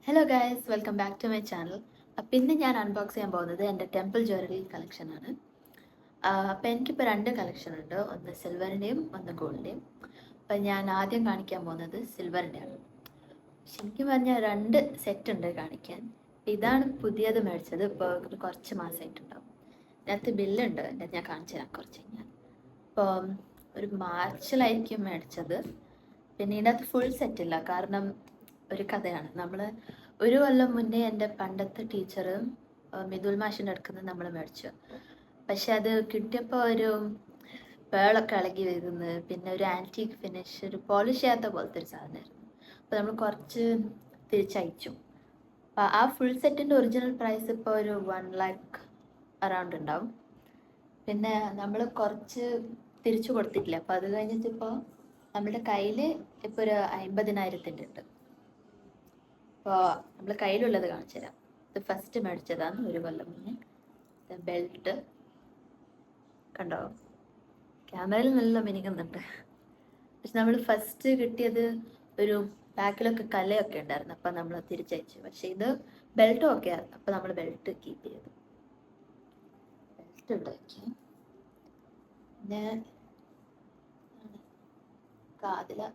Hello guys, welcome back to my channel. അപ്പം ഇന്ന് ഞാൻ അൺബോക്സ് ചെയ്യാൻ പോകുന്നത് എൻ്റെ ടെമ്പിൾ ജ്വല്ലറി കളക്ഷനാണ്. അപ്പം എനിക്കിപ്പോൾ രണ്ട് കളക്ഷൻ ഉണ്ട്, ഒന്ന് സിൽവറിൻ്റെയും ഒന്ന് ഗോൾഡിൻ്റെയും. അപ്പം ഞാൻ ആദ്യം കാണിക്കാൻ പോകുന്നത് സിൽവറിൻ്റെയാണ്. ശരിക്കും പറഞ്ഞാൽ രണ്ട് സെറ്റ് ഉണ്ട് കാണിക്കാൻ. ഇതാണ് പുതിയത് മേടിച്ചത്, ഇപ്പോൾ കുറച്ച് മാസമായിട്ടുണ്ടാവും. ഇതിനകത്ത് ബില്ലുണ്ട്, എൻ്റെ ഞാൻ കാണിച്ചു തരാം കുറച്ച് കഴിഞ്ഞാൽ. അപ്പോൾ ഒരു മാർച്ചിലായിരിക്കും മേടിച്ചത്. പിന്നെ ഇതിനകത്ത് ഫുൾ സെറ്റില്ല, കാരണം ഒരു കഥയാണ്. നമ്മൾ ഒരു കൊല്ലം മുന്നേ എൻ്റെ പണ്ടത്തെ ടീച്ചർ മിഥുൽ മാഷിൻ്റെ അടുക്കുന്നത് നമ്മൾ മേടിച്ചു. പക്ഷെ അത് കിട്ടിയപ്പോൾ ഒരു പേളൊക്കെ ഇളകി വരുന്നത്, പിന്നെ ഒരു ആൻറ്റീക്ക് ഫിനിഷ്, ഒരു പോളിഷ് ചെയ്യാത്ത പോലത്തെ ഒരു സാധനമായിരുന്നു. അപ്പോൾ നമ്മൾ കുറച്ച് തിരിച്ചയച്ചു. അപ്പോൾ ആ ഫുൾ സെറ്റിൻ്റെ ഒറിജിനൽ പ്രൈസ് ഇപ്പോൾ ഒരു 1 lakh അറൗണ്ട് ഉണ്ടാവും. പിന്നെ നമ്മൾ കുറച്ച് തിരിച്ചു കൊടുത്തിട്ടില്ല. അപ്പോൾ അത് കഴിഞ്ഞിട്ടിപ്പോൾ നമ്മുടെ കയ്യിൽ ഇപ്പോൾ ഒരു 50,000 ഉണ്ട്. അപ്പോൾ നമ്മൾ കയ്യിലുള്ളത് കാണിച്ചു തരാം. ഇത് ഫസ്റ്റ് മേടിച്ചതാണ് ഒരു കൊല്ലം മുന്നേ. ബെൽറ്റ് കണ്ടോ, ക്യാമറയിൽ നല്ല മിനുങ്ങുന്നുണ്ട്. പക്ഷെ നമ്മൾ ഫസ്റ്റ് കിട്ടിയത് ഒരു ബാക്കിലൊക്കെ കലയൊക്കെ ഉണ്ടായിരുന്നു, അപ്പം നമ്മൾ തിരിച്ചയച്ചു. പക്ഷെ ഇത് ബെൽറ്റും ഒക്കെ ആയിരുന്നു, അപ്പം നമ്മൾ ബെൽറ്റ് കീപ്പ് ചെയ്തു. ബെൽറ്റ് ഉണ്ടാക്കി പിന്നെ കാതില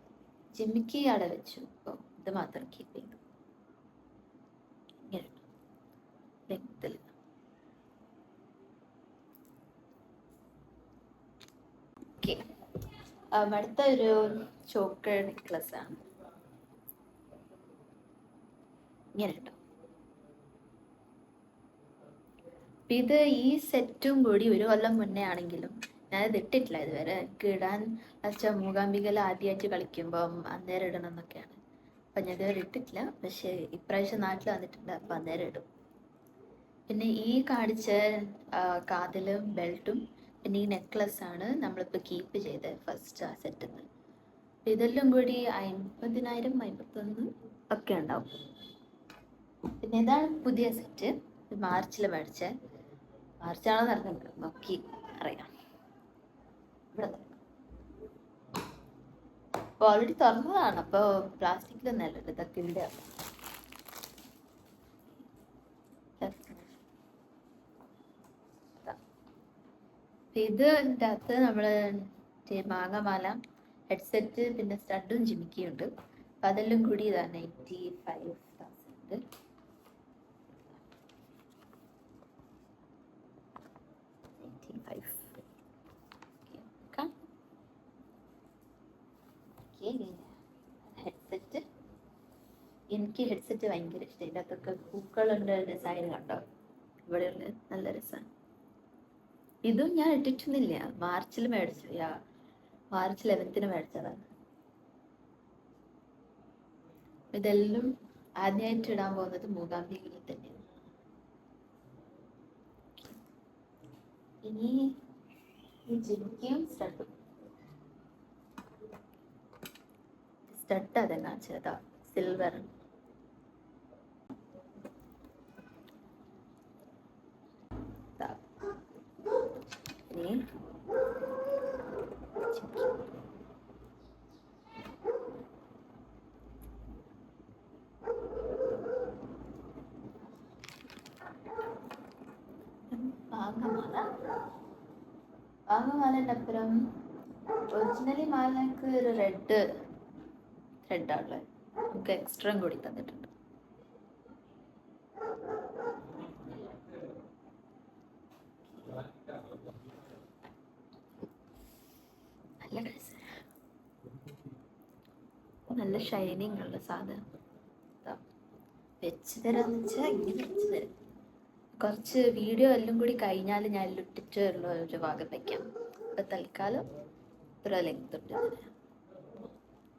ജിമ്മിക്ക് അവിടെ വെച്ചു. അപ്പോൾ ഇത് മാത്രം കീപ്പ് ചെയ്തു. ലെങ്ത്തിൽ ഓക്കെ. അടുത്ത ഒരു ചോക്കർ നെക്ലസ് ആണ്. ഇങ്ങനെ കേട്ടോ. ഇത് ഈ സെറ്റും കൂടി ഒരു കൊല്ലം മുന്നേ ആണെങ്കിലും ഞാനത് ഇട്ടിട്ടില്ല ഇതുവരെ. എനിക്ക് ഇടാൻ വെച്ചാൽ മൂകാംബികയിൽ ആദ്യമായിട്ട് കളിക്കുമ്പം അന്നേരം ഇടണം എന്നൊക്കെയാണ്. അപ്പം ഞാൻ ഇതുവരെ ഇട്ടിട്ടില്ല. പക്ഷേ ഇപ്രാവശ്യം നാട്ടിൽ വന്നിട്ടുണ്ട്, അപ്പം അന്നേരം ഇടും. പിന്നെ ഈ കാണിച്ച കാതിലും ബെൽറ്റും പിന്നെ ഈ നെക്ലസ് ആണ് നമ്മളിപ്പോൾ കീപ്പ് ചെയ്ത് ഫസ്റ്റ് ആ സെറ്റിൽ നിന്ന്. ഇതെല്ലാം കൂടി 50,000 51 ഒക്കെ ഉണ്ടാവും. പിന്നെ ഇതാണ് പുതിയ സെറ്റ്, മാർച്ചിൽ മേടിച്ച. മാർച്ചാണോ നടന്നത് നോക്കി അറിയാം. ഇവിടെ അപ്പോൾ ഓൾറെഡി തുറന്നതാണ്, അപ്പോൾ പ്ലാസ്റ്റിക്കിലൊന്നല്ല, ഇതൊക്കെ ഇവിടെ. ഇത് ഇതിൻ്റെ അകത്ത് നമ്മൾ മാങ്ങമാല, ഹെഡ്സെറ്റ്, പിന്നെ സ്റ്റഡും ജിമിക്കിയും ഉണ്ട്. അപ്പം അതെല്ലാം കൂടി ഇതാണ് 85,000. ഹെഡ്സെറ്റ്, എനിക്ക് ഹെഡ്സെറ്റ് ഭയങ്കര ഇഷ്ടം. ഇതിൻ്റെ അകത്തൊക്കെ പൂക്കളുണ്ട്, ഡിസൈൻ കണ്ടോ, ഇവിടെയുള്ള നല്ല രസമാണ്. ഇതും ഞാൻ ഇട്ടിട്ടൊന്നുമില്ല, മാർച്ചിൽ മേടിച്ചു. മാർച്ച് 11th മേടിച്ചതാണ്. ഇതെല്ലാം ആദ്യമായിട്ട് ഇടാൻ പോകുന്നത് മൂകാംബികയിൽ തന്നെയാണ്. ഇനി ജിമിക്കിയും സ്റ്റഡും. സ്റ്റഡ് അതെന്നാ ചെറുതാ, സിൽവർ. ഇനി മാങ്ങമാലൻ്റെ അപ്പുറം ഒറിജിനലി മാലക്ക് ഒരു റെഡ് ത്രെഡാണുള്ളത്, നമുക്ക് എക്സ്ട്രാ കൂടി തന്നിട്ടുണ്ട്. നല്ല ഷൈനിങ് ഉള്ള സാധനം. വെച്ച് തരാന്ന് വെച്ചാൽ ഇങ്ങനെ വെച്ച് തരാം. കുറച്ച് വീഡിയോ എല്ലാം കൂടി കഴിഞ്ഞാൽ ഞാൻ ഇട്ടിട്ടുള്ള ഒരു ഭാഗം വയ്ക്കാം. ഇപ്പം തൽക്കാലം ഇത്ര ലെങ്ത് ഉണ്ട്,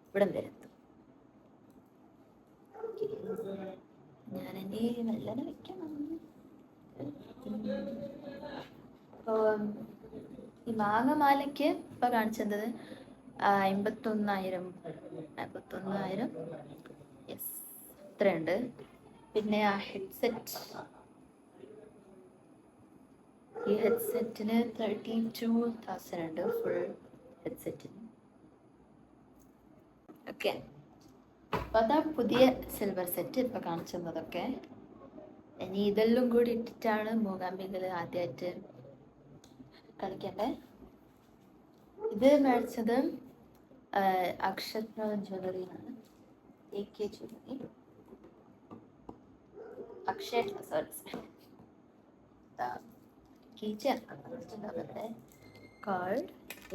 ഇവിടെ വരത്തും. ഞാനെൻ്റെ മെല്ലനെ വെക്കണം. ഈ മാങ്ങമാലയ്ക്ക് ഇപ്പം കാണിച്ചത് 51,000 യെസ്, ഇത്രയുണ്ട്. പിന്നെ ആ ഹെഡ്സെറ്റ്, ഈ ഹെഡ്സെറ്റിന് 32,000 ഉണ്ട് ഫുൾ ഹെഡ്സെറ്റിന്. ഓക്കെ, അപ്പോൾ അതാ പുതിയ സിൽവർ സെറ്റ് ഇപ്പോൾ കാണിച്ചതൊക്കെ. ഇനി ഇതെല്ലാം കൂടി ഇട്ടിട്ടാണ് മൂകാംബികയിൽ ആദ്യമായിട്ട് കളിക്കണ്ടേ. ഇത് മേടിച്ചത് Akshatra ജ്വല്ലറിയാണ്, AK jewellery. Akshaya sorry കീച്ചൻ അവരുടെ card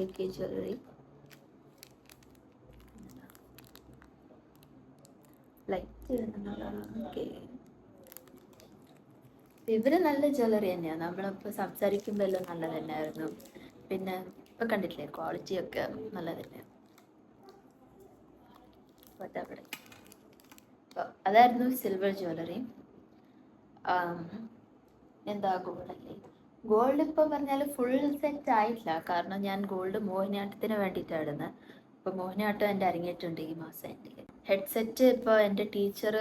AK jewellery. Light okay. ഇവര് നല്ല ജ്വല്ലറി തന്നെയാണ്. നമ്മളിപ്പോൾ സംസാരിക്കുമ്പോൾ എല്ലാം നല്ലത് തന്നെയായിരുന്നു. പിന്നെ ഇപ്പം കണ്ടിട്ടില്ലേ, ക്വാളിറ്റി ഒക്കെ നല്ലത് തന്നെയാണ്. അതവിടെ അതായിരുന്നു സിൽവർ ജ്വല്ലറി. എന്താ ഗോൾഡല്ലേ, ഗോൾഡ് ഇപ്പോൾ പറഞ്ഞാൽ ഫുൾ സെറ്റ് ആയിട്ടില്ല. കാരണം ഞാൻ ഗോൾഡ് മോഹിനിയാട്ടത്തിന് വേണ്ടിയിട്ടാണ് ഇടുന്നത്. ഇപ്പോൾ മോഹിനിയാട്ടം എൻ്റെ അരങ്ങേറ്റുണ്ട് ഈ മാസം എൻ്റെ. ഹെഡ്സെറ്റ് ഇപ്പോൾ എൻ്റെ ടീച്ചർ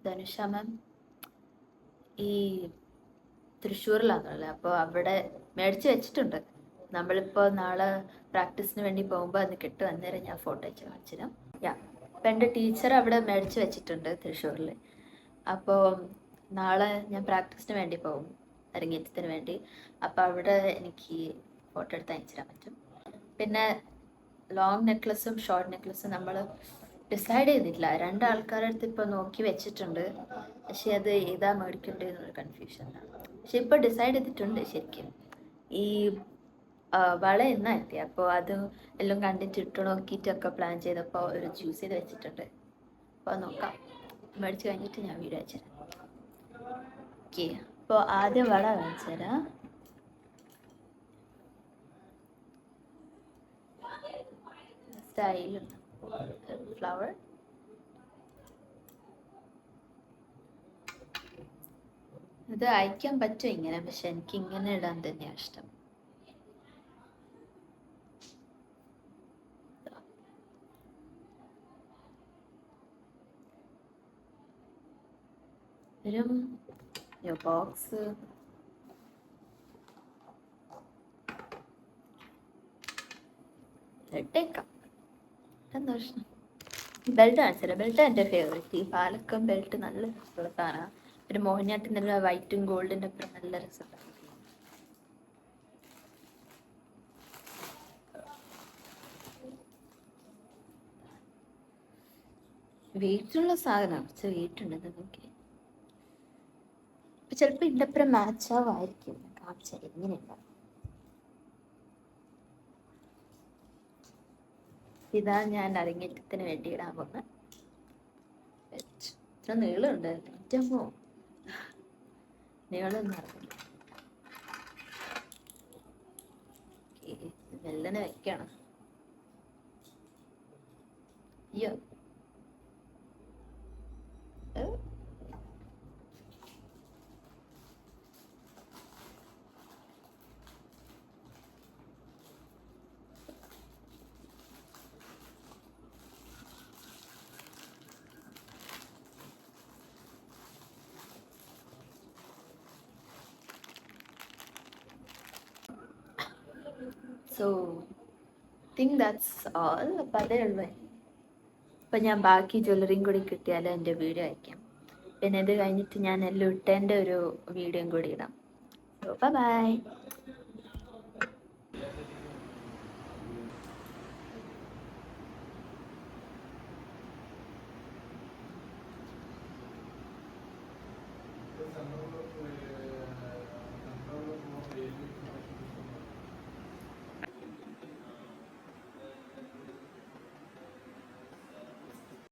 ധനുഷ മാം ഈ തൃശ്ശൂരിലാണുള്ളത്. അപ്പോൾ അവിടെ മേടിച്ച് വെച്ചിട്ടുണ്ട്. നമ്മളിപ്പോൾ നാളെ പ്രാക്ടീസിന് വേണ്ടി പോകുമ്പോൾ അത് കിട്ടും. അന്നേരം ഞാൻ ഫോട്ടോ അയച്ച് കാണിച്ചുതരാം. അപ്പം എൻ്റെ ടീച്ചർ അവിടെ മേടിച്ച് വെച്ചിട്ടുണ്ട് തൃശ്ശൂരിൽ. അപ്പോൾ നാളെ ഞാൻ പ്രാക്ടീസിന് വേണ്ടി പോകും, അരങ്ങേറ്റത്തിന് വേണ്ടി. അപ്പോൾ അവിടെ എനിക്ക് ഫോട്ടോ എടുത്ത് അയച്ചു തരാൻ പറ്റും. പിന്നെ ലോങ് നെക്ലസും ഷോർട്ട് നെക്ലസും നമ്മൾ ഡിസൈഡ് ചെയ്തിട്ടില്ല. രണ്ടാൾക്കാരുടെ അടുത്ത് ഇപ്പോൾ നോക്കി വെച്ചിട്ടുണ്ട്. പക്ഷെ അത് ഏതാ മേടിക്കേണ്ടത് എന്നൊരു കൺഫ്യൂഷനാണ്. പക്ഷെ ഇപ്പോൾ ഡിസൈഡ് ചെയ്തിട്ടുണ്ട് ശരിക്കും. ഈ വള എന്നാ എത്തി, അപ്പോൾ അത് എല്ലാം കണ്ടിട്ട് ഇട്ട് നോക്കിയിട്ടൊക്കെ പ്ലാൻ ചെയ്തപ്പോൾ ഒരു ചൂസ് ചെയ്ത് വെച്ചിട്ടുണ്ട്. അപ്പോൾ നോക്കാം, മേടിച്ച് കഴിഞ്ഞിട്ട് ഞാൻ വീഡിയോ അയച്ചു തരാം. ഓക്കെ, അപ്പോൾ ആദ്യം വള കാണിച്ചു തരാം. സ്റ്റൈലുണ്ട് ഫ്ലവർ. ഇത് അയക്കാൻ പറ്റും ഇങ്ങനെ, പക്ഷെ എനിക്ക് ഇങ്ങനെ ഇടാൻ തന്നെയാണ് ഇഷ്ടം. ഒരു ബോക്സ്. ഇട്ടേക്കാം, എന്താ പ്രശ്നം. ബെൽറ്റ് കാണിച്ചുതരാം. ബെൽറ്റ് എൻ്റെ ഫേവറേറ്റ്. ഈ പാലക്കം ബെൽറ്റ് നല്ല രസമുള്ള സാധനമാണ്. പിന്നെ മോഹിനിയാട്ടം നല്ല വൈറ്റും ഗോൾഡിൻ്റെ ഒക്കെ നല്ല രസമുണ്ട്. വെയിറ്റുള്ള സാധനമാണ്, കുറച്ച് വെയിറ്റ് ഉണ്ട് നമുക്ക്. ഇപ്പം ചിലപ്പോൾ ഇതിൻ്റെ അപ്പുറം മാച്ചാവായിരിക്കും. കാണിച്ചാൽ എങ്ങനെയുണ്ടാവും. ഇതാ ഞാൻ അരങ്ങേറ്റത്തിന് വേണ്ടി ഇടാൻ പോകുന്നത്. ഇത്ര നീളമുണ്ട്, ഏറ്റവും നീളമൊന്നും അറിയില്ല. മെല്ലനെ വെക്കണം. അയ്യോ, സോ തിങ്ക് ദാറ്റ്സ് ഓൾ. അപ്പം അതേ ഉള്ളൂ. അപ്പം ഞാൻ ബാക്കി ജ്വല്ലറിയും കൂടി കിട്ടിയാൽ എൻ്റെ വീഡിയോ അയക്കാം. പിന്നെ ഇത് കഴിഞ്ഞിട്ട് ഞാൻ എല്ലാം ഇട്ടതിൻ്റെ ഒരു വീഡിയോയും കൂടി ഇടാം. So by.